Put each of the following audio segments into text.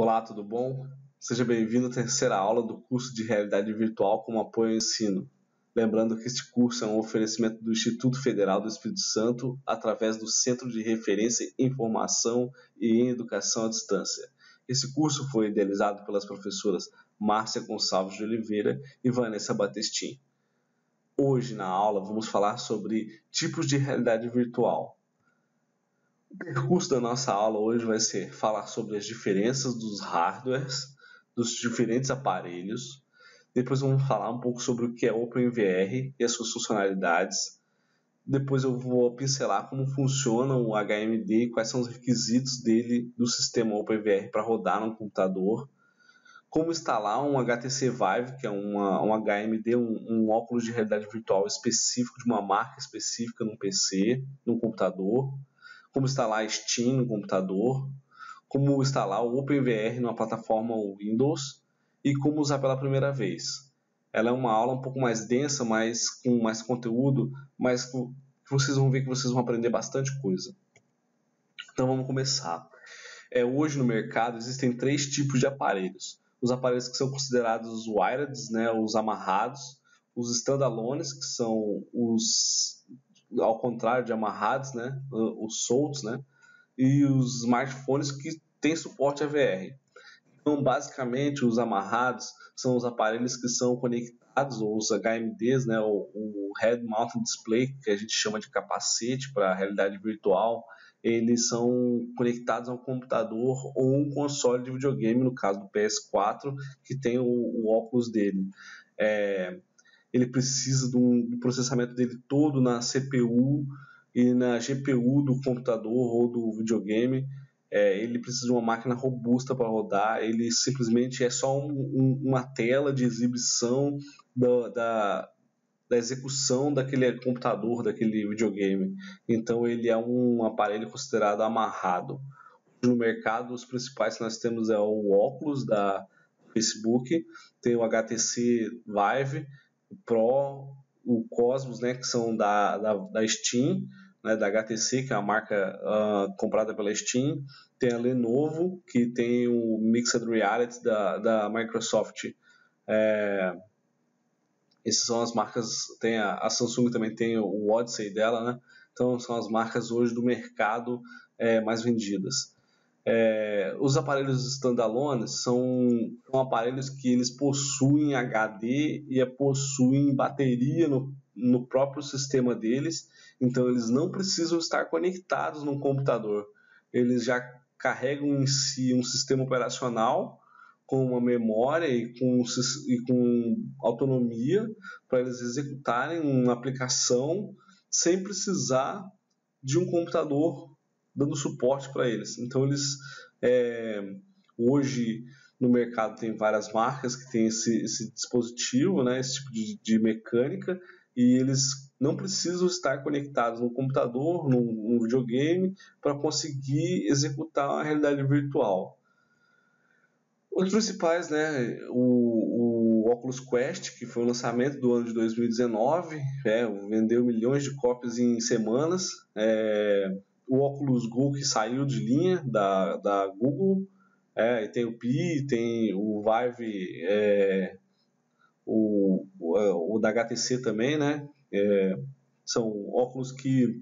Olá, tudo bom? Seja bem-vindo à terceira aula do curso de Realidade Virtual como apoio ao ensino. Lembrando que este curso é um oferecimento do Instituto Federal do Espírito Santo através do Centro de Referência em Informação e em Educação à Distância. Esse curso foi idealizado pelas professoras Márcia Gonçalves de Oliveira e Vanessa Batestin. Hoje, na aula, vamos falar sobre tipos de realidade virtual. O percurso da nossa aula hoje vai ser falar sobre as diferenças dos hardwares, dos diferentes aparelhos. Depois vamos falar um pouco sobre o que é OpenVR e as suas funcionalidades. Depois eu vou pincelar como funciona o HMD e quais são os requisitos dele do sistema OpenVR para rodar no computador. Como instalar um HTC Vive, que é um HMD, um óculos de realidade virtual específico de uma marca específica num PC, num computador. Como instalar Steam no computador, como instalar o OpenVR numa plataforma Windows e como usar pela primeira vez. Ela é uma aula um pouco mais densa, mas com mais conteúdo, mas que vocês vão ver que vocês vão aprender bastante coisa. Então vamos começar. Hoje no mercado existem três tipos de aparelhos. Os aparelhos que são considerados wired, né, os amarrados, os standalones, que são os ao contrário de amarrados, né, os soltos, né, e os smartphones que têm suporte a VR. Então, basicamente, os amarrados são os aparelhos que são conectados, ou os HMDs, né, o Head Mounted Display, que a gente chama de capacete para a realidade virtual. Eles são conectados a um computador ou um console de videogame, no caso do PS4, que tem o óculos dele. Ele precisa do processamento dele todo na CPU e na GPU do computador ou do videogame. Ele precisa de uma máquina robusta para rodar. Ele simplesmente é só uma tela de exibição da execução daquele computador, daquele videogame. Então ele é um aparelho considerado amarrado. No mercado, os principais que nós temos é o óculos da Facebook, tem o HTC Vive, o Pro, o Cosmos, né, que são da Steam, né, da HTC, que é a marca comprada pela Steam. Tem a Lenovo, que tem o Mixed Reality da Microsoft. Essas são as marcas. Tem a Samsung também tem o Odyssey dela, né? Então são as marcas hoje do mercado mais vendidas. Os aparelhos standalone são aparelhos que eles possuem HD e possuem bateria no próprio sistema deles, então eles não precisam estar conectados no computador. Eles já carregam em si um sistema operacional com uma memória e com autonomia para eles executarem uma aplicação sem precisar de um computador dando suporte para eles. Então eles hoje no mercado tem várias marcas que têm esse dispositivo, né, esse tipo de mecânica, e eles não precisam estar conectados no computador, no videogame, para conseguir executar a realidade virtual. Os principais, né, o Oculus Quest, que foi o lançamento do ano de 2019, vendeu milhões de cópias em semanas. O Oculus Go, que saiu de linha da Google, e tem o Pi, tem o Vive, o da HTC também, né? São óculos que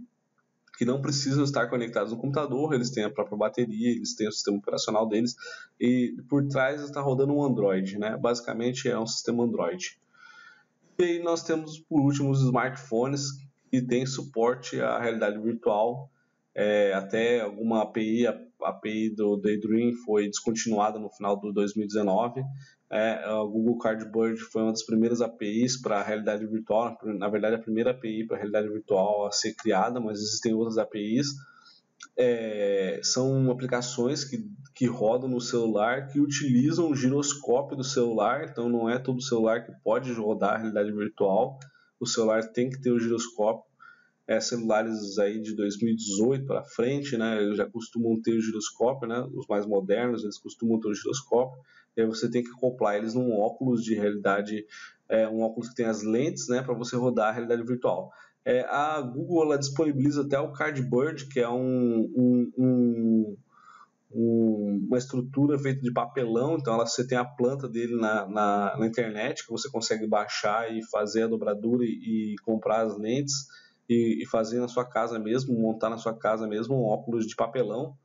não precisam estar conectados no computador, eles têm a própria bateria, eles têm o sistema operacional deles, e por trás está rodando um Android, né? Basicamente é um sistema Android. E aí nós temos, por último, os smartphones que têm suporte à realidade virtual, até alguma API, a API do Daydream foi descontinuada no final de 2019. A Google Cardboard foi uma das primeiras APIs para a realidade virtual, na verdade a primeira API para a realidade virtual a ser criada, mas existem outras APIs. São aplicações que rodam no celular, que utilizam o giroscópio do celular, então não é todo celular que pode rodar a realidade virtual, o celular tem que ter o giroscópio. Celulares aí de 2018 para frente, né, eles já costumam ter o giroscópio, né, os mais modernos, eles costumam ter o giroscópio, e aí você tem que acoplar eles num óculos de realidade, um óculos que tem as lentes, né, para você rodar a realidade virtual. A Google ela disponibiliza até o Cardboard, que é um uma estrutura feita de papelão, então você tem a planta dele na internet, que você consegue baixar e fazer a dobradura e comprar as lentes e fazer na sua casa mesmo, montar na sua casa mesmo um óculos de papelão,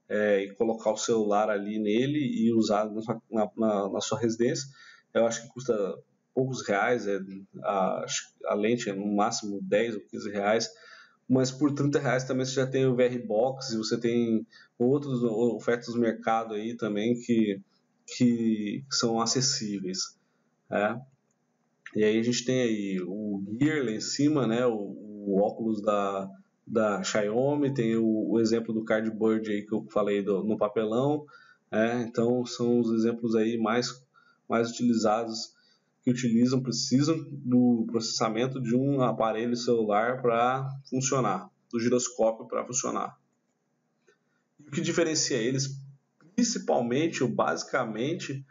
e colocar o celular ali nele e usar na sua residência. Eu acho que custa poucos reais, a lente é no máximo 10 ou 15 reais, mas por 30 reais também você já tem o VR Box e você tem outras ofertas do mercado aí também que são acessíveis. Né? E aí a gente tem aí o Gear lá em cima, né? o óculos da Xiaomi, tem o exemplo do Cardboard aí que eu falei no papelão. Então são os exemplos aí mais utilizados, que precisam do processamento de um aparelho celular para funcionar, do giroscópio para funcionar. E o que diferencia eles, principalmente ou basicamente,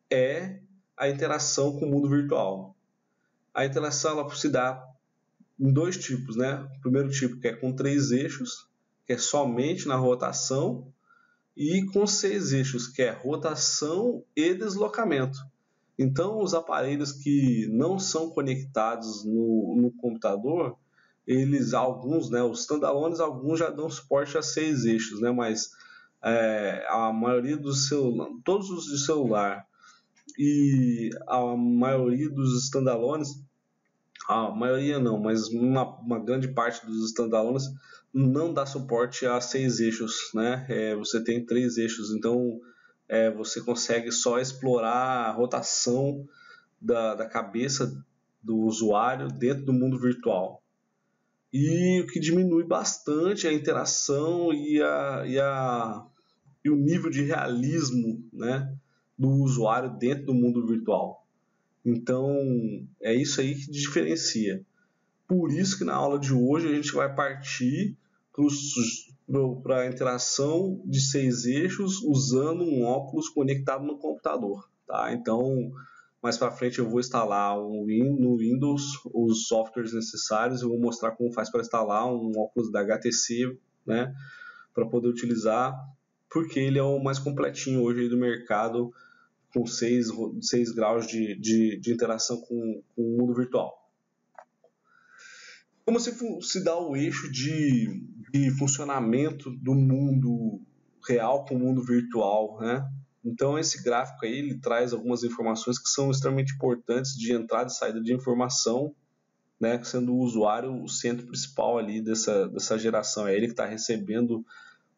é a interação com o mundo virtual. A interação ela se dá em dois tipos, né? O primeiro tipo, que é com 3 eixos, que é somente na rotação, e com 6 eixos, que é rotação e deslocamento. Então, os aparelhos que não são conectados no computador, alguns, né, os standalones, alguns já dão suporte a 6 eixos, né, mas a maioria todos os de celular e a maioria dos standalones, a maioria não, mas uma grande parte dos standalones não dá suporte a 6 eixos, né? Você tem 3 eixos, então você consegue só explorar a rotação da cabeça do usuário dentro do mundo virtual. E o que diminui bastante a interação e o nível de realismo, né, do usuário dentro do mundo virtual. Então, é isso aí que diferencia. Por isso que na aula de hoje a gente vai partir para a interação de 6 eixos usando um óculos conectado no computador. Tá? Então, mais para frente eu vou instalar no Windows os softwares necessários, eu vou mostrar como faz para instalar um óculos da HTC, né, para poder utilizar, porque ele é o mais completinho hoje do mercado, com 6 graus de interação com o mundo virtual. Como se dá o eixo de funcionamento do mundo real com o mundo virtual, né? Então esse gráfico aí ele traz algumas informações que são extremamente importantes de entrada e saída de informação, né? Sendo o usuário o centro principal ali dessa geração. É ele que está recebendo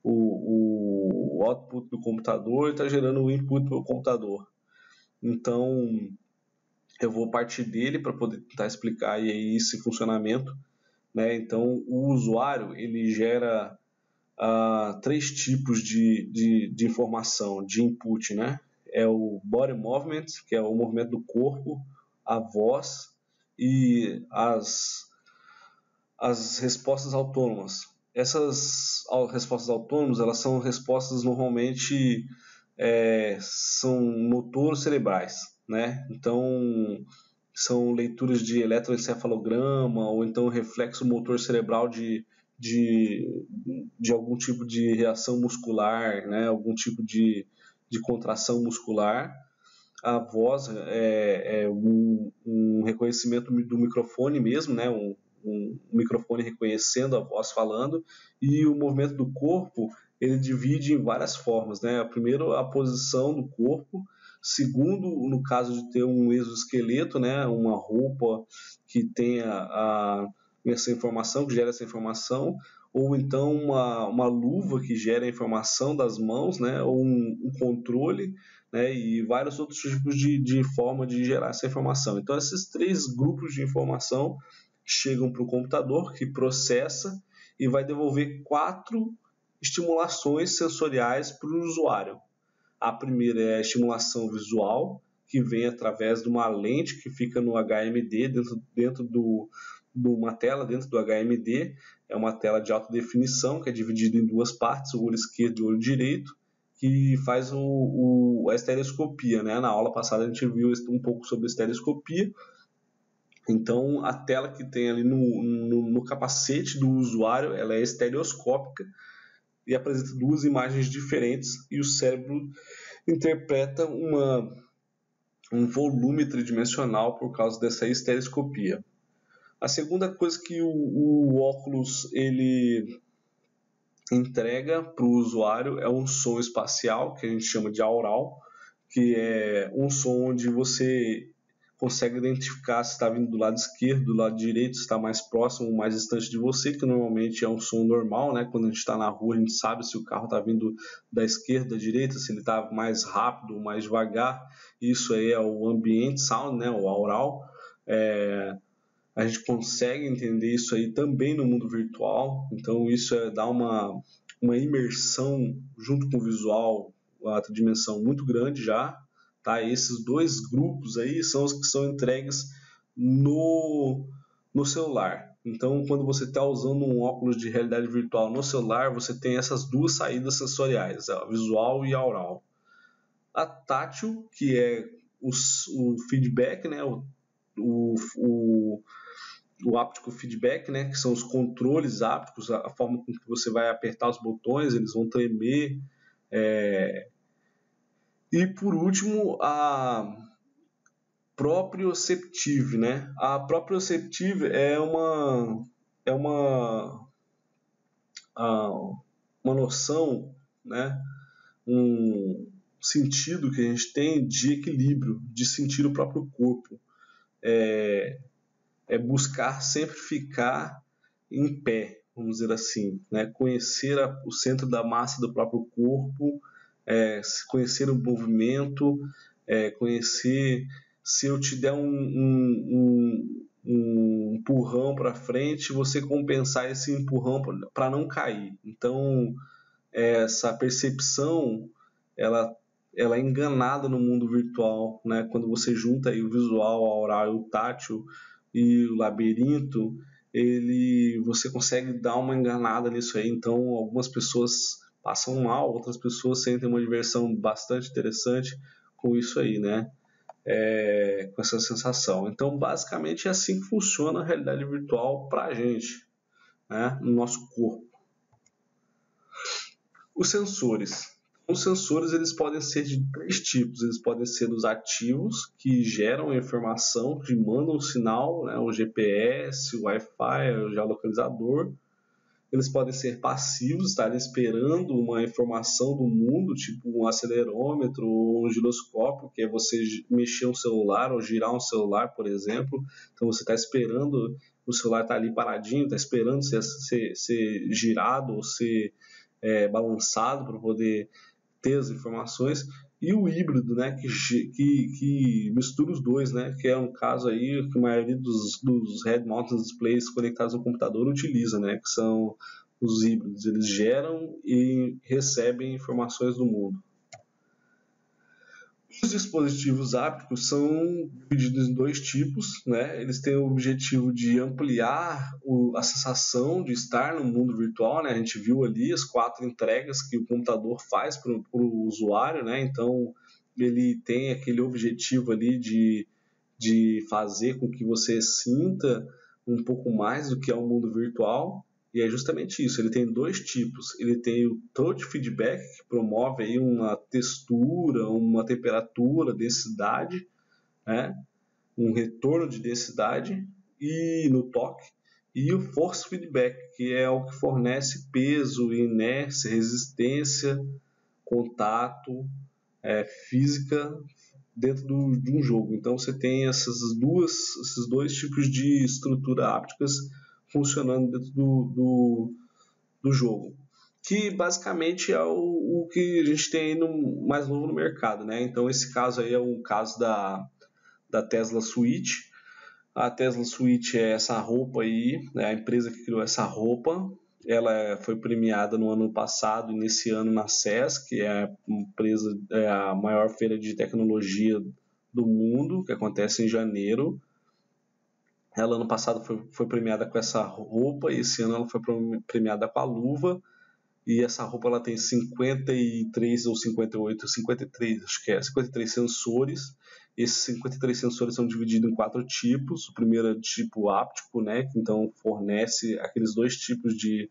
o output do computador e está gerando o input para o computador. Então eu vou partir dele para poder tentar explicar aí esse funcionamento. Né? Então, o usuário ele gera 3 tipos de informação, de input. Né? É o body movement, que é o movimento do corpo, a voz e as respostas autônomas. Essas respostas autônomas elas são respostas normalmente são motoros cerebrais. Né? Então, são leituras de eletroencefalograma ou então reflexo motor cerebral de algum tipo de reação muscular, né? Algum tipo de contração muscular. A voz é um reconhecimento do microfone mesmo, né? Um microfone reconhecendo a voz falando, e o movimento do corpo ele divide em várias formas, né? Primeiro, a posição do corpo. Segundo, no caso de ter um exoesqueleto, né? Uma roupa que tenha essa informação, que gera essa informação, ou então uma luva que gera a informação das mãos, né? Ou um controle, né? E vários outros tipos de forma de gerar essa informação. Então, esses 3 grupos de informação chegam para o computador, que processa e vai devolver 4 estimulações sensoriais para o usuário. A primeira é a estimulação visual, que vem através de uma lente que fica no HMD, dentro de uma tela dentro do HMD. É uma tela de alta definição, que é dividida em 2 partes, o olho esquerdo e o olho direito, que faz a estereoscopia. Né? Na aula passada a gente viu um pouco sobre a estereoscopia. Então, a tela que tem ali no capacete do usuário, ela é estereoscópica, e apresenta duas imagens diferentes e o cérebro interpreta um volume tridimensional por causa dessa estereoscopia. A segunda coisa que o óculos ele entrega para o usuário é um som espacial, que a gente chama de aural, que é um som onde você consegue identificar se está vindo do lado esquerdo, do lado direito, se está mais próximo ou mais distante de você, que normalmente é um som normal, né? Quando a gente está na rua, a gente sabe se o carro está vindo da esquerda, da direita, se ele está mais rápido ou mais devagar. Isso aí é o ambient sound, né? O aural. A gente consegue entender isso aí também no mundo virtual, então isso dá uma imersão junto com o visual, a dimensão muito grande já. Tá? Esses dois grupos aí são os que são entregues no celular. Então, quando você está usando um óculos de realidade virtual no celular, você tem essas duas saídas sensoriais, a visual e a aural. A tátil, que é o feedback, né? O áptico feedback, né, que são os controles ápticos, a forma com que você vai apertar os botões, eles vão tremer. E por último, a proprioceptive, né? A proprioceptive é uma noção, né? Um sentido que a gente tem de equilíbrio, de sentir o próprio corpo. É buscar sempre ficar em pé, vamos dizer assim, né? Conhecer o centro da massa do próprio corpo, conhecer o movimento, conhecer se eu te der um empurrão para frente, você compensar esse empurrão para não cair. Então, essa percepção, ela é enganada no mundo virtual, né? Quando você junta aí o visual, a aural e o tátil e o labirinto, você consegue dar uma enganada nisso aí. Então, algumas pessoas passam mal, outras pessoas sentem uma diversão bastante interessante com isso aí, né? Com essa sensação. Então, basicamente, é assim que funciona a realidade virtual para a gente, né? No nosso corpo. Os sensores. Os sensores eles podem ser de três tipos. Eles podem ser os ativos, que geram a informação, que mandam o sinal, né, o GPS, o Wi-Fi, o geolocalizador. Eles podem ser passivos, estarem esperando uma informação do mundo, tipo um acelerômetro ou um giroscópio, que é você mexer um celular ou girar um celular, por exemplo. Então você está esperando, o celular está ali paradinho, está esperando ser girado ou ser balançado para poder ter as informações. E o híbrido, né, que mistura os dois, né, que é um caso aí que a maioria dos Head Mounted Displays conectados ao computador utiliza, né, que são os híbridos. Eles geram e recebem informações do mundo. Os dispositivos ápticos são divididos em dois tipos, né? Eles têm o objetivo de ampliar a sensação de estar no mundo virtual, né? A gente viu ali as 4 entregas que o computador faz para o usuário, né? Então ele tem aquele objetivo ali de fazer com que você sinta um pouco mais do que é o mundo virtual. E é justamente isso, ele tem dois tipos. Ele tem o touch feedback, que promove aí uma textura, uma temperatura, densidade, né? Um retorno de densidade e no toque. E o force feedback, que é o que fornece peso, inércia, resistência, contato, física dentro de um jogo. Então você tem esses dois tipos de estrutura ápticas funcionando dentro do jogo, que basicamente é o que a gente tem aí mais novo no mercado, né? Então esse caso aí é um caso da Tesla Switch. A Tesla Switch é essa roupa aí, né? A empresa que criou essa roupa, ela foi premiada no ano passado e nesse ano na CES, que é a maior feira de tecnologia do mundo, que acontece em janeiro. Ela ano passado foi premiada com essa roupa e esse ano ela foi premiada com a luva. E essa roupa ela tem 53 ou 58, 53, acho que 53 sensores Esses 53 sensores são divididos em 4 tipos. O primeiro é o tipo áptico, né, que então fornece aqueles 2 tipos de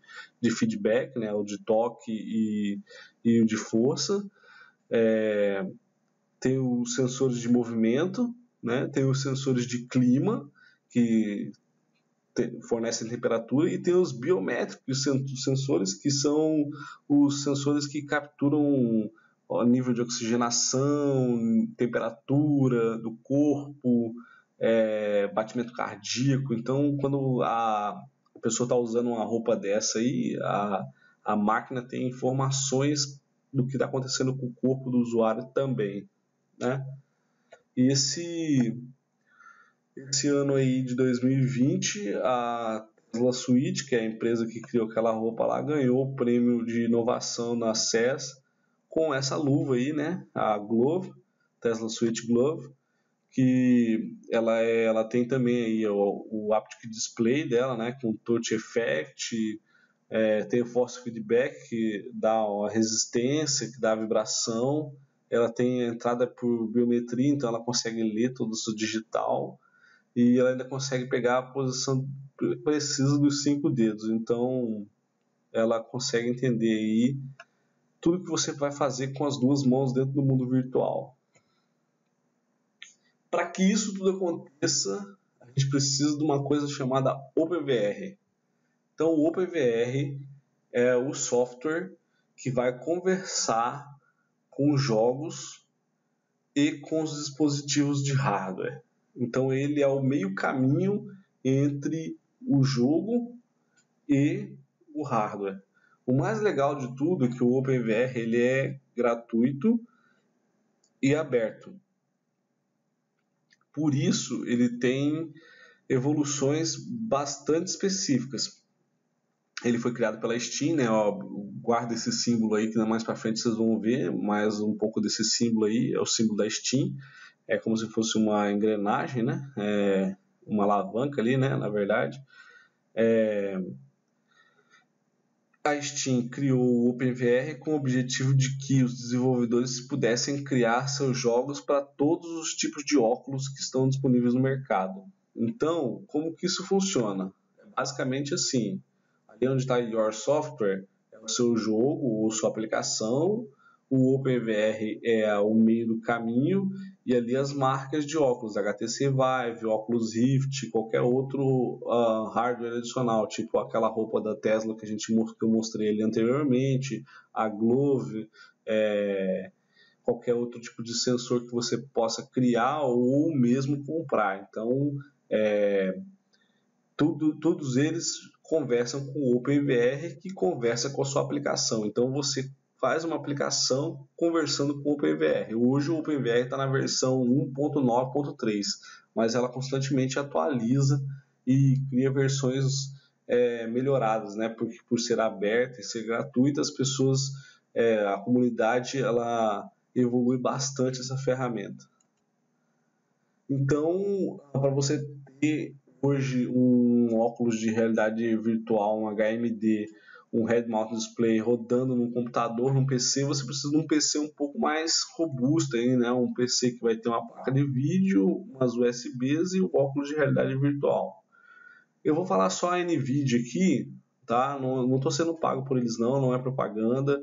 feedback, né, o de toque e o de força. Tem os sensores de movimento, né, tem os sensores de clima, que fornecem temperatura, e tem os biométricos sensores, que são os sensores que capturam o nível de oxigenação, temperatura do corpo, batimento cardíaco. Então, quando a pessoa está usando uma roupa dessa aí, a máquina tem informações do que está acontecendo com o corpo do usuário também, né? E esse ano aí de 2020, a Tesla Suite, que é a empresa que criou aquela roupa lá, ganhou o prêmio de inovação na CES com essa luva aí, né? A Glove, Tesla Suite Glove, que ela tem também aí o Haptic Display dela, né? Com Touch Effect, tem o Force Feedback, que dá uma resistência, que dá vibração. Ela tem entrada por biometria, então ela consegue ler tudo isso digital. E ela ainda consegue pegar a posição precisa dos 5 dedos. Então, ela consegue entender aí tudo que você vai fazer com as 2 mãos dentro do mundo virtual. Para que isso tudo aconteça, a gente precisa de uma coisa chamada OpenVR. Então, o OpenVR é o software que vai conversar com os jogos e com os dispositivos de hardware. Então ele é o meio caminho entre o jogo e o hardware. O mais legal de tudo é que o OpenVR ele é gratuito e aberto. Por isso ele tem evoluções bastante específicas. Ele foi criado pela Steam, né? Ó, guarda esse símbolo aí que mais para frente vocês vão ver, mais um pouco desse símbolo aí, é o símbolo da Steam. É como se fosse uma engrenagem, né? Uma alavanca ali, né? Na verdade. A Steam criou o OpenVR com o objetivo de que os desenvolvedores pudessem criar seus jogos para todos os tipos de óculos que estão disponíveis no mercado. Então, como que isso funciona? É basicamente assim, ali onde está Your Software, é o seu jogo ou sua aplicação, o OpenVR é o meio do caminho, e ali as marcas de óculos, HTC Vive, Oculus Rift, qualquer outro hardware adicional, tipo aquela roupa da Tesla que eu mostrei ali anteriormente, a Glove, qualquer outro tipo de sensor que você possa criar ou mesmo comprar. Então, todos eles conversam com o OpenVR, que conversa com a sua aplicação. Então você faz uma aplicação conversando com o OpenVR. Hoje o OpenVR está na versão 1.9.3, mas ela constantemente atualiza e cria versões melhoradas, né? Porque por ser aberta e ser gratuita, as pessoas, a comunidade, ela evolui bastante essa ferramenta. Então, para você ter hoje um óculos de realidade virtual, um HMD, um Head Mount Display rodando num computador, num PC, você precisa de um PC um pouco mais robusto, aí, né? Um PC que vai ter uma placa de vídeo, umas USBs e o óculos de realidade virtual. Eu vou falar só a NVIDIA aqui, tá? Não estou sendo pago por eles não é propaganda,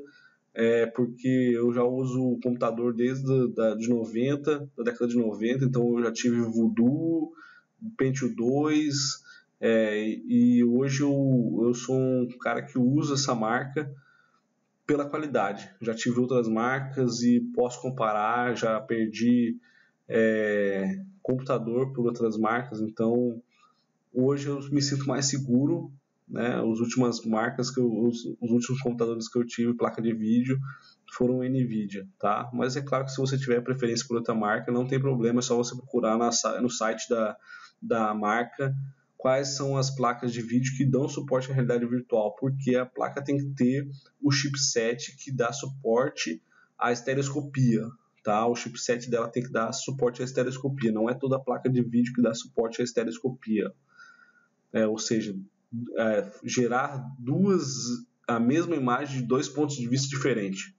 porque eu já uso o computador desde da década de 90, então eu já tive Voodoo, Pentium 2, e hoje eu sou um cara que usa essa marca pela qualidade. Já tive outras marcas e posso comparar, já perdi computador por outras marcas, então hoje eu me sinto mais seguro, né? As últimas marcas os últimos computadores que eu tive, placa de vídeo, foram NVIDIA, tá? Mas é claro que se você tiver preferência por outra marca, não tem problema, é só você procurar no site da marca quais são as placas de vídeo que dão suporte à realidade virtual, porque a placa tem que ter o chipset que dá suporte à estereoscopia, tá? O chipset dela tem que dar suporte à estereoscopia, não é toda a placa de vídeo que dá suporte à estereoscopia. Ou seja, gerar a mesma imagem de 2 pontos de vista diferentes,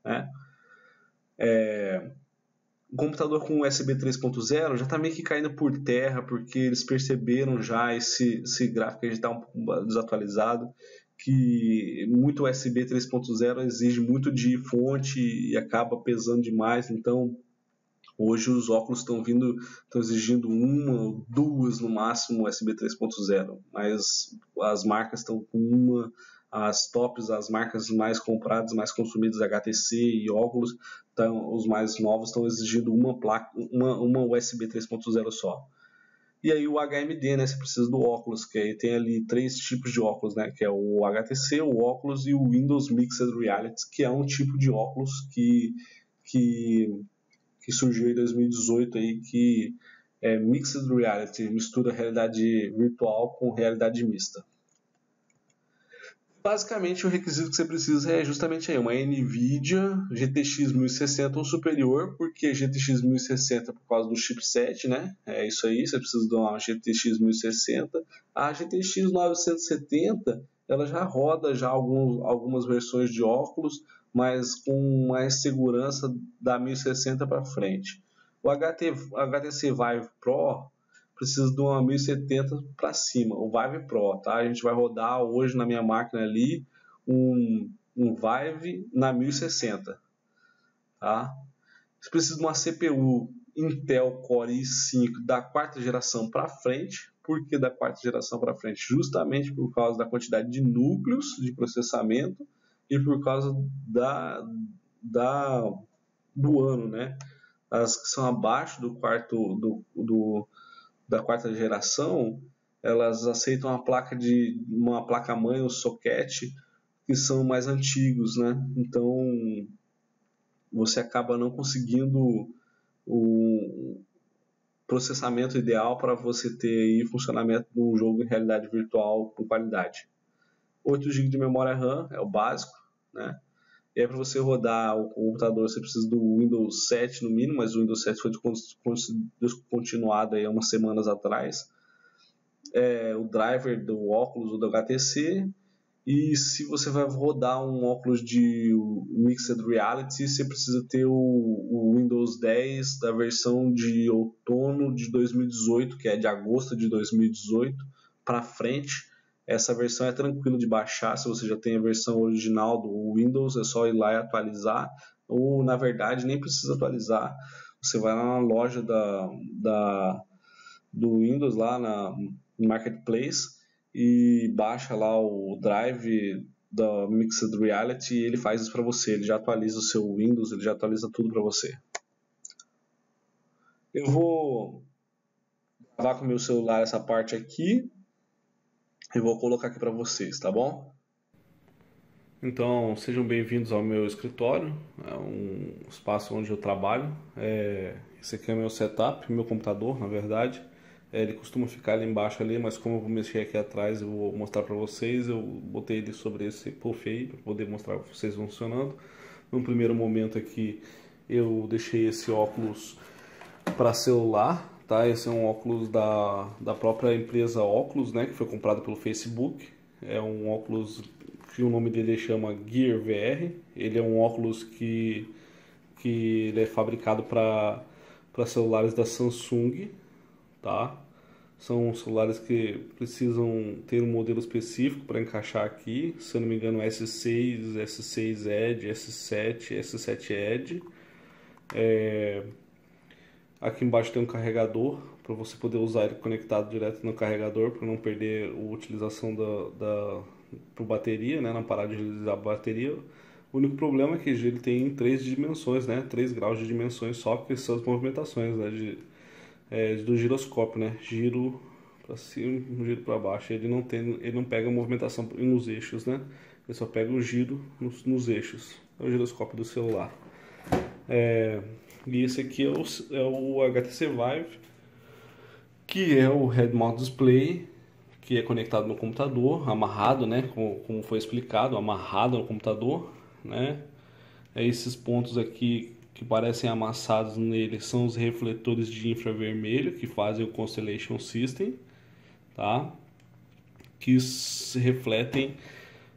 né? o computador com USB 3.0 já está meio que caindo por terra, porque eles perceberam já esse gráfico já está um pouco desatualizado, que muito USB 3.0 exige muito de fonte e acaba pesando demais. Então hoje os óculos estão exigindo uma ou duas no máximo USB 3.0, mas as marcas estão com uma, as tops, as marcas mais compradas, mais consumidas, HTC e Oculus, os mais novos estão exigindo uma USB 3.0 só. E aí o HMD, né, você precisa do óculos, que aí tem ali 3 tipos de óculos, né, que é o HTC, o óculos e o Windows Mixed Reality, que é um tipo de óculos que surgiu em 2018 aí, que é Mixed Reality, mistura realidade virtual com realidade mista. Basicamente o requisito que você precisa é justamente aí, uma NVIDIA GTX 1060 ou superior, porque GTX 1060 por causa do chipset, né? É isso aí, você precisa de uma GTX 1060. A GTX 970 ela já roda já algumas versões de óculos, mas com mais segurança da 1060 para frente. O HTC Vive Pro precisa de uma 1070 para cima, o Vive Pro, tá? A gente vai rodar hoje na minha máquina ali um Vive na 1060, tá? Você precisa de uma CPU Intel Core i5 da quarta geração para frente. Por que da quarta geração para frente? Justamente por causa da quantidade de núcleos de processamento e por causa do ano, né? As que são abaixo da quarta geração, elas aceitam uma placa mãe ou socket que são mais antigos, né? Então você acaba não conseguindo o processamento ideal para você ter aí funcionamento de um jogo em realidade virtual com qualidade. 8 GB de memória RAM é o básico, né? E aí para você rodar o computador você precisa do Windows 7 no mínimo, mas o Windows 7 foi descontinuado aí há umas semanas atrás. O driver do óculos ou do HTC, e se você vai rodar um óculos de Mixed Reality, você precisa ter o Windows 10 da versão de outono de 2018, que é de agosto de 2018 para frente. Essa versão é tranquila de baixar, se você já tem a versão original do Windows, é só ir lá e atualizar, ou na verdade nem precisa atualizar, você vai lá na loja do Windows, lá no Marketplace, e baixa lá o drive da Mixed Reality e ele faz isso para você, ele já atualiza o seu Windows, ele já atualiza tudo para você. Eu vou gravar com o meu celular essa parte aqui e vou colocar aqui para vocês, tá bom? Então, sejam bem-vindos ao meu escritório, é um espaço onde eu trabalho. Esse aqui é o meu setup, meu computador, na verdade. Ele costuma ficar ali embaixo ali, mas como eu vou mexer aqui atrás, eu vou mostrar para vocês. Eu botei ele sobre esse puff aí para poder mostrar para vocês funcionando. No primeiro momento aqui, eu deixei esse óculos para celular, tá? Esse é um óculos da própria empresa Oculus, né? Que foi comprado pelo Facebook. É um óculos que o nome dele chama Gear VR. Ele é um óculos que ele é fabricado para celulares da Samsung, tá? São celulares que precisam ter um modelo específico para encaixar aqui. Se eu não me engano, S6, S6 Edge, S7, S7 Edge. Aqui embaixo tem um carregador para você poder usar ele conectado direto no carregador para não perder a utilização por bateria, né? Não parar de utilizar a bateria. O único problema é que ele tem 3 dimensões, né? 3 graus de dimensões só, que são as movimentações, né? Do giroscópio, né? Giro para cima, giro para baixo. Ele não pega a movimentação nos eixos, né? Ele só pega o giro nos eixos. É o giroscópio do celular. E esse aqui é o HTC Vive, que é o Head Mount Display, que é conectado no computador, amarrado, né? Como foi explicado, amarrado no computador, né? Esses pontos aqui que parecem amassados nele são os refletores de infravermelho que fazem o Constellation System, tá? Que se refletem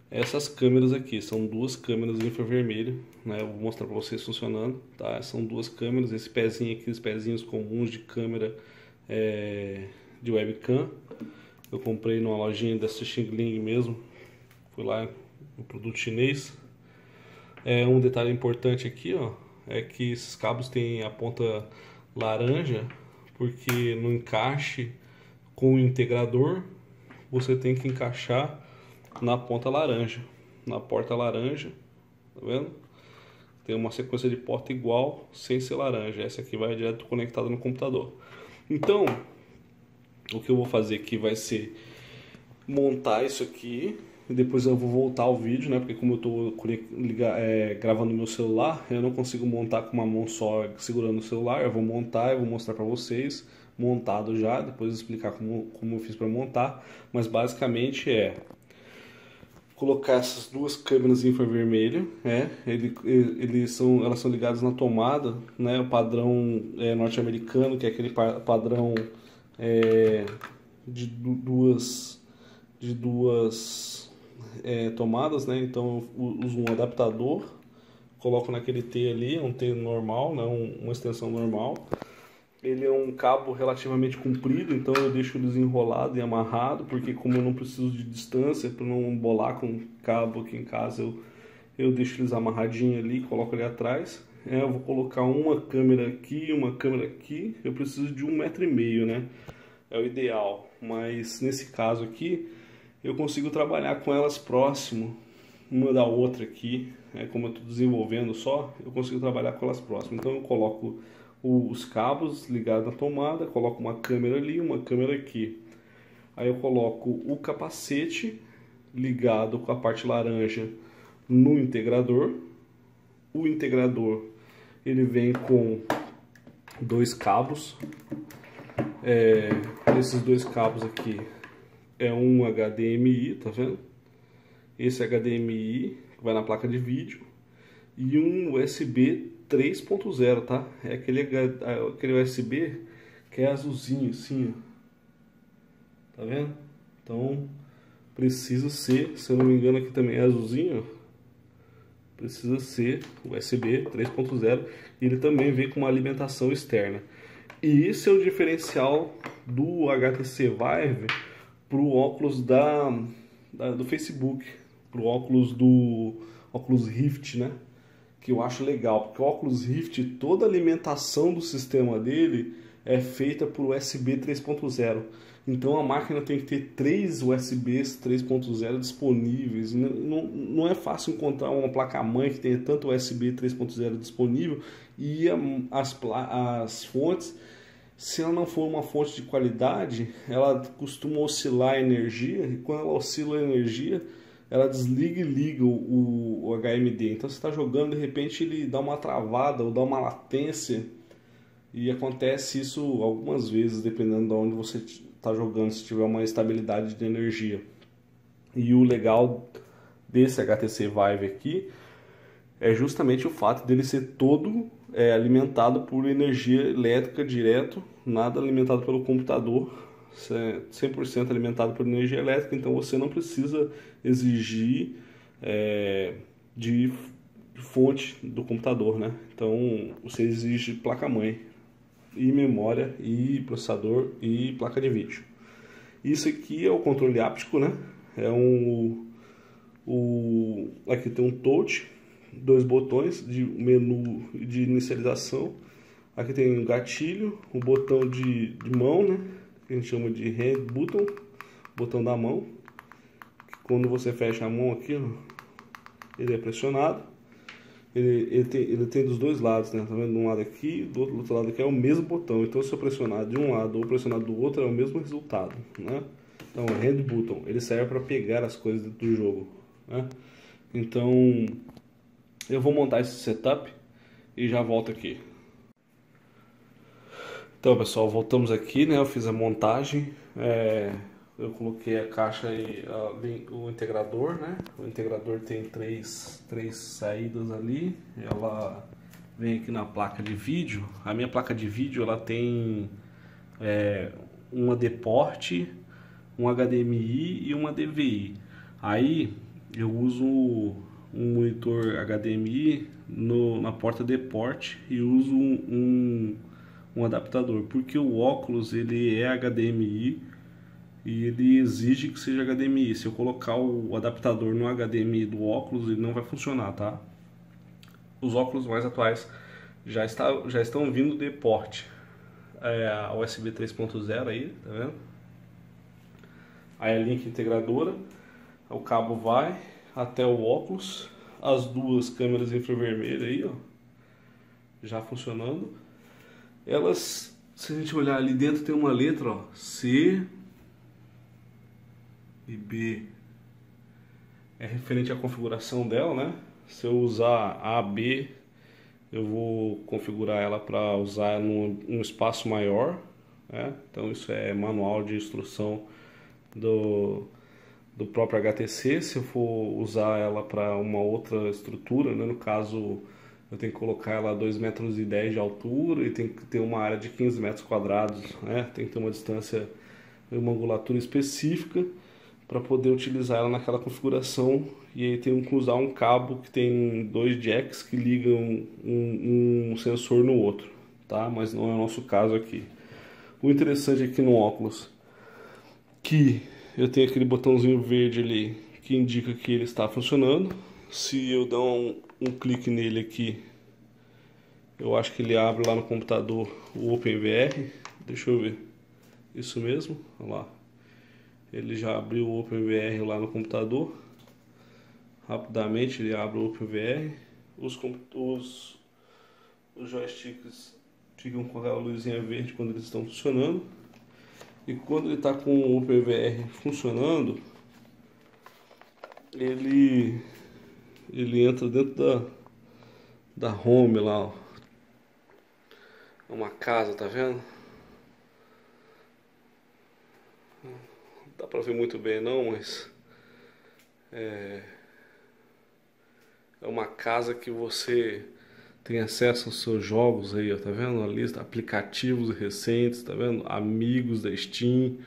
essas câmeras aqui. São duas câmeras infravermelho, né? Eu vou mostrar para vocês funcionando, tá? São duas câmeras, esse pezinho aqui, os pezinhos comuns de câmera de webcam. Eu comprei numa lojinha da Xing Ling mesmo, fui lá no produto chinês. Um detalhe importante aqui, ó, é que esses cabos têm a ponta laranja, porque no encaixe com o integrador você tem que encaixar na ponta laranja, na porta laranja, tá vendo? Tem uma sequência de porta igual, sem ser laranja. Essa aqui vai direto conectada no computador. Então, o que eu vou fazer aqui vai ser montar isso aqui e depois eu vou voltar ao vídeo, né? Porque como eu estou gravando no meu celular, eu não consigo montar com uma mão só segurando o celular. Eu vou montar, eu vou mostrar para vocês montado já, depois explicar como eu fiz para montar. Mas basicamente colocar essas duas câmeras infravermelho, elas são ligadas na tomada, né? O padrão norte-americano, que é aquele padrão de duas tomadas, né? Então eu uso um adaptador, coloco naquele T ali, é um T normal, né? Uma extensão normal. Ele é um cabo relativamente comprido, então eu deixo ele desenrolado e amarrado, porque como eu não preciso de distância para não bolar com cabo aqui em casa, eu deixo eles amarradinhos ali, coloco ali atrás. Eu vou colocar uma câmera aqui, uma câmera aqui, eu preciso de 1,5 m, né? É o ideal, mas nesse caso aqui eu consigo trabalhar com elas próximo uma da outra aqui, como eu estou desenvolvendo só, eu consigo trabalhar com elas próximas. Então eu coloco os cabos ligados na tomada, coloco uma câmera ali, uma câmera aqui. Aí eu coloco o capacete ligado com a parte laranja no integrador. O integrador ele vem com dois cabos. Esses dois cabos aqui é um HDMI, tá vendo? Esse HDMI vai na placa de vídeo e um USB 3.0, tá? É aquele USB que é azulzinho assim, ó. Tá vendo? Então precisa ser, se eu não me engano aqui também é azulzinho, ó. Precisa ser USB 3.0 e ele também vem com uma alimentação externa. E esse é o diferencial do HTC Vive para o óculos do Facebook, para o óculos do Oculus Rift, né? Que eu acho legal, porque o Oculus Rift, toda a alimentação do sistema dele é feita por USB 3.0. Então a máquina tem que ter 3 USBs 3.0 disponíveis. Não é fácil encontrar uma placa-mãe que tenha tanto USB 3.0 disponível e as fontes, se ela não for uma fonte de qualidade, ela costuma oscilar a energia, e quando ela oscila a energia, ela desliga e liga o HMD. Então você está jogando, de repente ele dá uma travada ou dá uma latência, e acontece isso algumas vezes, dependendo de onde você está jogando, se tiver uma estabilidade de energia. E o legal desse HTC Vive aqui é justamente o fato dele ser todo alimentado por energia elétrica direto, nada alimentado pelo computador, 100% alimentado por energia elétrica. Então você não precisa exigir de fonte do computador, né? Então você exige placa-mãe e memória e processador e placa de vídeo. Isso aqui é o controle áptico, né? Aqui tem um touch, 2 botões de menu de inicialização. Aqui tem um gatilho, um botão de mão, né? Que a gente chama de hand button, botão da mão. Quando você fecha a mão aqui, ó, ele é pressionado. Ele tem dos dois lados, né? Tá vendo? De um lado aqui, do outro lado aqui é o mesmo botão. Então se eu pressionar de um lado ou pressionar do outro, é o mesmo resultado, né? Então, o hand button, ele serve para pegar as coisas do jogo, né? Então, eu vou montar esse setup e já volto aqui. Então, pessoal, voltamos aqui, né? Eu fiz a montagem, eu coloquei a caixa e o integrador, né? O integrador tem três saídas ali. Ela vem aqui na placa de vídeo. A minha placa de vídeo ela tem uma D-Port, um HDMI e uma DVI. Aí eu uso um monitor HDMI na porta de porte e uso um adaptador, porque o óculos ele é HDMI e ele exige que seja HDMI. Se eu colocar o adaptador no HDMI do óculos, ele não vai funcionar, tá? Os óculos mais atuais já estão vindo de porte, a USB 3.0 aí, tá vendo? Aí a link integradora, o cabo vai até o óculos, as duas câmeras infravermelhas aí, ó, já funcionando. Elas, se a gente olhar ali dentro, tem uma letra, ó, C e B. É referente à configuração dela, né? Se eu usar A, B, eu vou configurar ela para usar num espaço maior, né? Então isso é manual de instrução do próprio HTC. Se eu for usar ela para uma outra estrutura, né? No caso, eu tenho que colocar ela a 2,10 metros de altura e tem que ter uma área de 15 metros quadrados, né? Tem que ter uma distância, uma angulatura específica para poder utilizar ela naquela configuração. E aí tem que usar um cabo que tem 2 jacks que ligam um sensor no outro, tá? Mas não é o nosso caso aqui. O interessante aqui no óculos, que eu tenho aquele botãozinho verde ali que indica que ele está funcionando. Se eu dar um clique nele aqui, eu acho que ele abre lá no computador o OpenVR. Deixa eu ver. Isso mesmo, olha lá. Ele já abriu o OpenVR lá no computador. Rapidamente ele abre o OpenVR. Os joysticks ficam com aquela luzinha verde quando eles estão funcionando. E quando ele está com o OpenVR funcionando, ele entra dentro da home lá, ó. É uma casa, tá vendo? Não dá pra ver muito bem não, mas é uma casa que você tem acesso aos seus jogos aí, ó, tá vendo? A lista, aplicativos recentes, tá vendo? Amigos da Steam.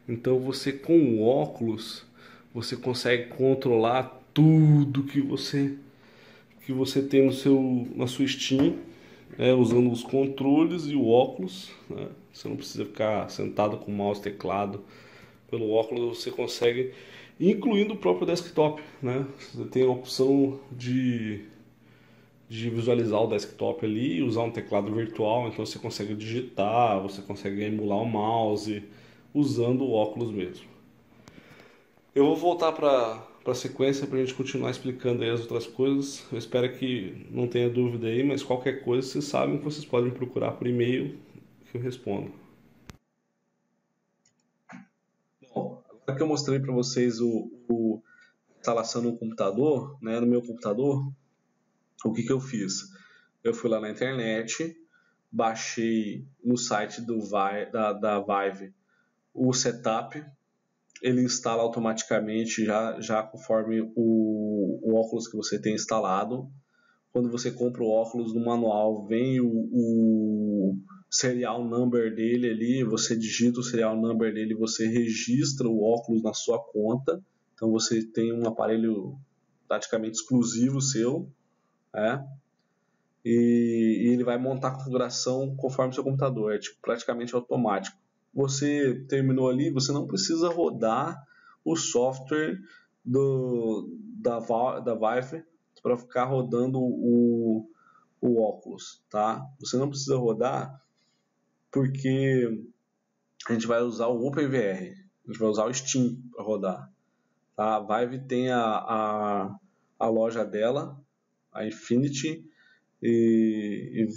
Então você com o óculos, você consegue controlar tudo que você tem na sua Steam, né, usando os controles e o óculos, né? Você não precisa ficar sentado com o mouse e teclado. Pelo óculos você consegue, incluindo o próprio desktop, né? Você tem a opção de visualizar o desktop ali e usar um teclado virtual, então você consegue digitar, você consegue emular o mouse usando o óculos mesmo. Eu vou voltar para a sequência para a gente continuar explicando aí as outras coisas. Eu espero que não tenha dúvida aí, mas qualquer coisa vocês sabem que vocês podem procurar por e-mail que eu respondo. Bom, agora que eu mostrei para vocês a instalação no computador, né, no meu computador, o que eu fiz? Eu fui lá na internet, baixei no site da Vive o setup, ele instala automaticamente já conforme o óculos que você tem instalado. Quando você compra o óculos, no manual vem o serial number dele ali, você digita o serial number dele, você registra o óculos na sua conta, então você tem um aparelho praticamente exclusivo seu, né? E ele vai montar a configuração conforme o seu computador, é tipo, praticamente automático. Você terminou ali, você não precisa rodar o software da Vive para ficar rodando o óculos, tá? Você não precisa rodar porque a gente vai usar o OpenVR, a gente vai usar o Steam para rodar. Tá? A Vive tem a loja dela, a Infinity, e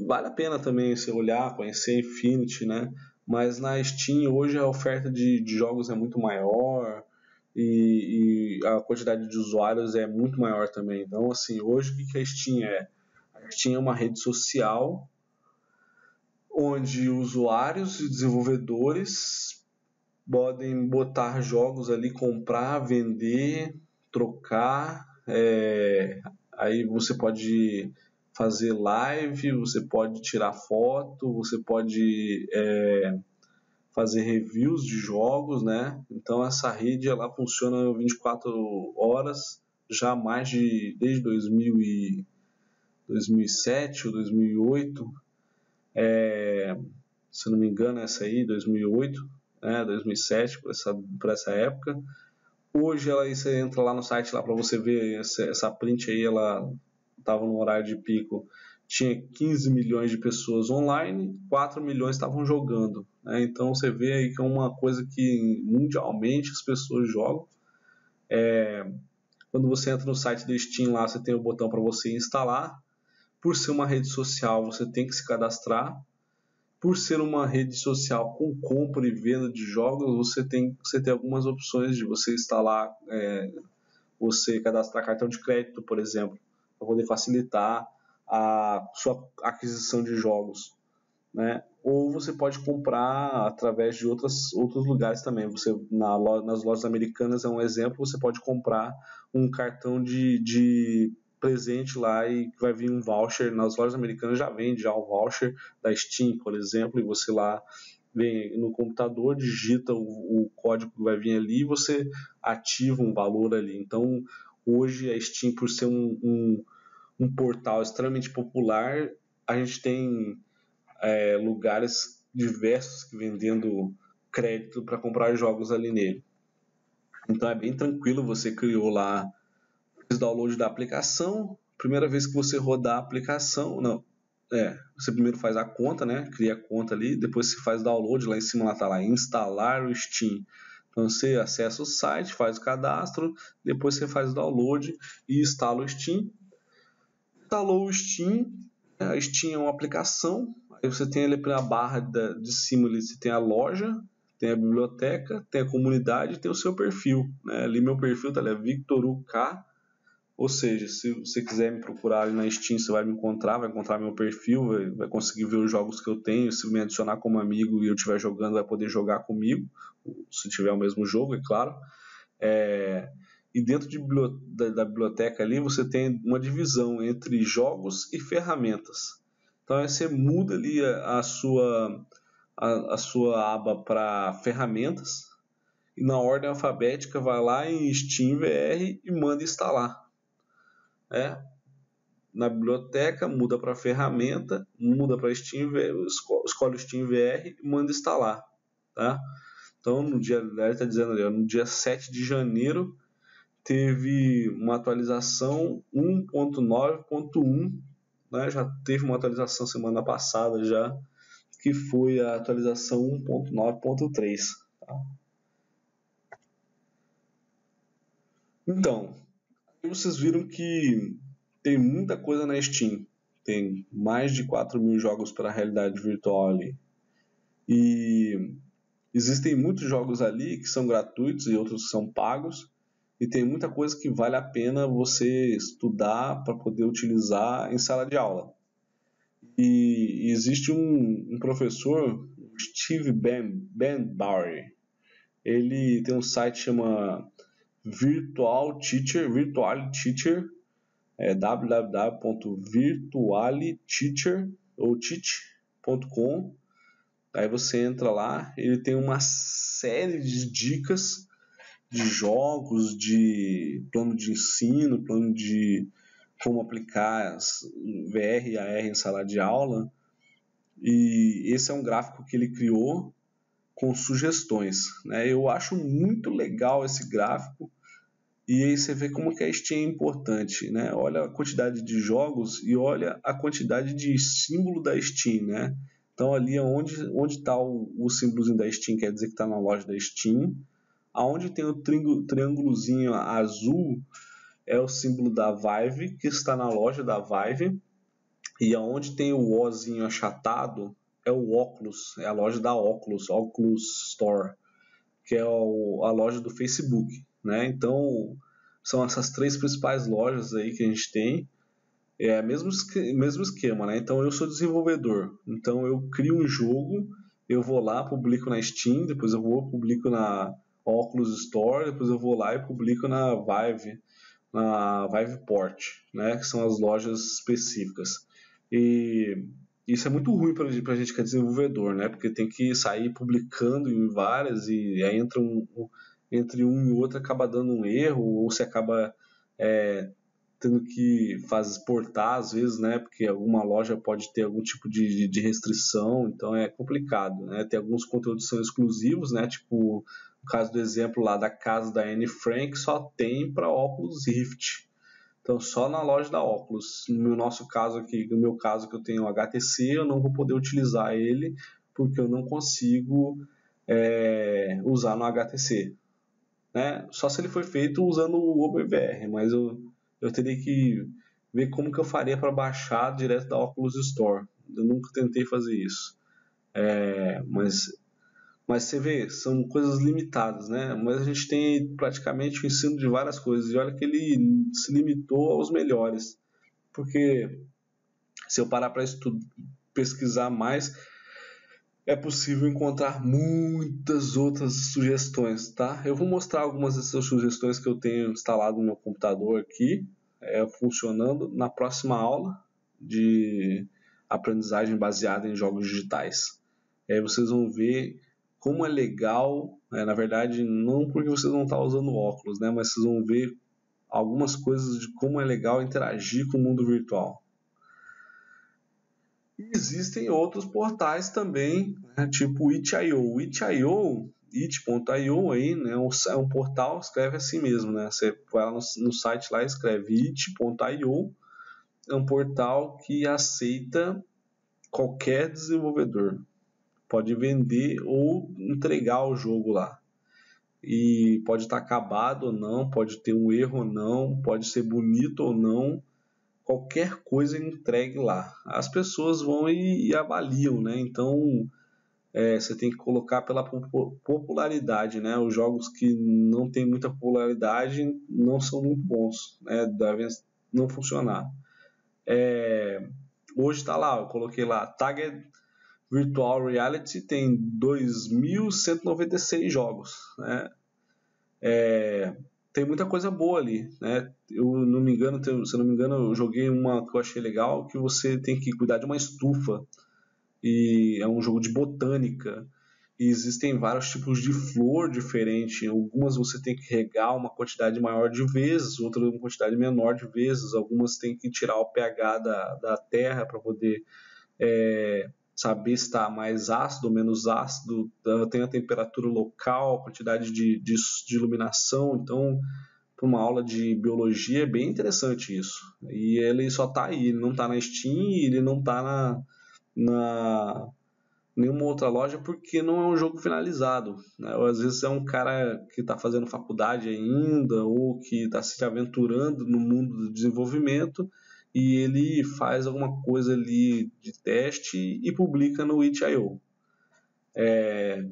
vale a pena também você olhar, conhecer a Infinity, né? Mas na Steam hoje a oferta de jogos é muito maior e a quantidade de usuários é muito maior também. Então, assim, hoje o que a Steam é? A Steam é uma rede social onde usuários e desenvolvedores podem botar jogos ali, comprar, vender, trocar. Aí você pode fazer live, você pode tirar foto, você pode fazer reviews de jogos, né? Então essa rede ela funciona 24 horas já há desde 2007 ou 2008, se não me engano essa aí, 2008, 2007, por essa época. Hoje você entra lá no site lá para você ver essa print aí, ela estava no horário de pico, tinha 15 milhões de pessoas online, 4 milhões estavam jogando, né? Então você vê aí que é uma coisa que mundialmente as pessoas jogam. Quando você entra no site do Steam lá, você tem o botão para você instalar. Por ser uma rede social, você tem que se cadastrar. Por ser uma rede social com compra e venda de jogos, você tem algumas opções de você instalar, você cadastrar cartão de crédito, por exemplo, para poder facilitar a sua aquisição de jogos, né? Ou você pode comprar através de outros lugares também. Você nas lojas americanas é um exemplo, você pode comprar um cartão de presente lá e vai vir um voucher. Nas lojas americanas já vende já o voucher da Steam, por exemplo, e você lá vem no computador, digita o código que vai vir ali e você ativa um valor ali. Então hoje a Steam, por ser um portal extremamente popular, a gente tem lugares diversos que vendendo crédito para comprar jogos ali nele. Então é bem tranquilo, você criou lá, fez download da aplicação, primeira vez que você rodar a aplicação, você primeiro faz a conta, né? Cria a conta ali, depois você faz download, lá em cima está lá, instalar o Steam. Então você acessa o site, faz o cadastro, depois você faz o download e instala o Steam. Instalou o Steam, a Steam é uma aplicação. Aí você tem ali na barra de cima ali, você tem a loja, tem a biblioteca, tem a comunidade, tem o seu perfil, né? Ali meu perfil tá ali, Victor UK, ou seja, se você quiser me procurar ali na Steam, você vai me encontrar, vai encontrar meu perfil, vai conseguir ver os jogos que eu tenho. Se me adicionar como amigo e eu estiver jogando, vai poder jogar comigo, se tiver o mesmo jogo, é claro. E dentro da biblioteca ali você tem uma divisão entre jogos e ferramentas. Então aí você muda ali a sua aba para ferramentas e na ordem alfabética vai lá em Steam VR e manda instalar. Na biblioteca muda para ferramenta, muda para Steam VR, escolhe o Steam VR e manda instalar. Tá? Então no dia, ele está dizendo ali, no dia 7 de janeiro teve uma atualização 1.9.1, né? Já teve uma atualização semana passada já, que foi a atualização 1.9.3. Tá? Então, vocês viram que tem muita coisa na Steam. Tem mais de 4 mil jogos para a realidade virtual ali. E existem muitos jogos ali que são gratuitos e outros que são pagos. E tem muita coisa que vale a pena você estudar para poder utilizar em sala de aula. E existe um professor, Steve Benbauer, ele tem um site que chama Virtual Teacher, www.virtualiteacher.com. Aí você entra lá, ele tem uma série de dicas de jogos, de plano de ensino, plano de como aplicar VR e AR em sala de aula. E esse é um gráfico que ele criou com sugestões, né? Eu acho muito legal esse gráfico. E aí você vê como que a Steam é importante, né? Olha a quantidade de jogos e olha a quantidade de símbolo da Steam, né? Então ali onde está o símbolozinho da Steam, quer dizer que está na loja da Steam. Aonde tem o triângulozinho azul é o símbolo da Vive, que está na loja da Vive. E aonde tem o Ozinho achatado é o Oculus, é a loja da Oculus Store, que é a loja do Facebook, né? Então são essas três principais lojas aí que a gente tem. É o mesmo esquema, né? Então eu sou desenvolvedor, então eu crio um jogo, eu vou lá, publico na Steam, depois eu publico na Oculus Store, depois eu vou lá e publico na Viveport, né? Que são as lojas específicas. E Isso é muito ruim para a gente que é desenvolvedor, né? Porque tem que sair publicando em várias e aí entre um e outro acaba dando um erro ou você acaba tendo que exportar às vezes, né? Porque alguma loja pode ter algum tipo de restrição, então é complicado, né? Tem alguns conteúdos que são exclusivos, né? Tipo o caso do exemplo lá da casa da Anne Frank só tem para óculos Rift. Então, só na loja da Oculus. No nosso caso aqui, no meu caso que eu tenho o HTC, eu não vou poder utilizar ele porque eu não consigo usar no HTC. Né? Só se ele foi feito usando o OpenVR, mas eu teria que ver como que eu faria para baixar direto da Oculus Store. Eu nunca tentei fazer isso. Mas você vê, são coisas limitadas, né? Mas a gente tem praticamente o ensino de várias coisas. E olha que ele se limitou aos melhores. Porque se eu parar para pesquisar mais, é possível encontrar muitas outras sugestões, tá? Eu vou mostrar algumas dessas sugestões que eu tenho instalado no meu computador aqui, funcionando na próxima aula de aprendizagem baseada em jogos digitais. E aí vocês vão ver como é legal, na verdade, não porque vocês não estão usando óculos, né? Mas vocês vão ver algumas coisas de como é legal interagir com o mundo virtual. E existem outros portais também, né, tipo o itch.io. O itch.io aí, né, é um portal, escreve assim mesmo, né? Você vai lá no site lá e escreve itch.io. É um portal que aceita qualquer desenvolvedor. Pode vender ou entregar o jogo lá. E pode estar acabado ou não, pode ter um erro ou não, pode ser bonito ou não, qualquer coisa entregue lá. As pessoas vão e avaliam, né? Então você tem que colocar pela popularidade, né? Os jogos que não têm muita popularidade não são muito bons, né? Devem não funcionar. Hoje está lá, eu coloquei lá, Target Virtual Reality tem 2.196 jogos, né? Tem muita coisa boa ali, né? Eu não me engano, se eu não me engano, eu joguei uma que eu achei legal, que você tem que cuidar de uma estufa e é um jogo de botânica e existem vários tipos de flor diferente. Algumas você tem que regar uma quantidade maior de vezes, outras uma quantidade menor de vezes. Algumas tem que tirar o pH da terra para poder saber se está mais ácido ou menos ácido. Tem a temperatura local, a quantidade de iluminação. Então, para uma aula de biologia é bem interessante isso. E ele só está aí, ele não está na Steam, ele não está na nenhuma outra loja porque não é um jogo finalizado, né? Ou às vezes é um cara que está fazendo faculdade ainda ou que está se aventurando no mundo do desenvolvimento e ele faz alguma coisa ali de teste e publica no itch.io.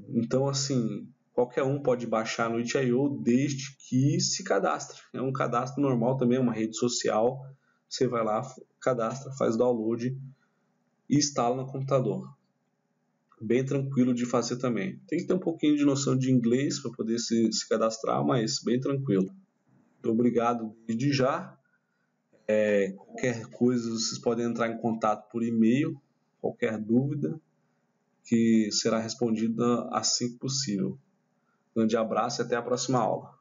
Então, assim, qualquer um pode baixar no itch.io desde que se cadastre. É um cadastro normal também, é uma rede social. Você vai lá, cadastra, faz download e instala no computador. Bem tranquilo de fazer também. Tem que ter um pouquinho de noção de inglês para poder se cadastrar, mas bem tranquilo. Obrigado desde já. Qualquer coisa, vocês podem entrar em contato por e-mail, qualquer dúvida, que será respondida assim que possível. Grande abraço e até a próxima aula.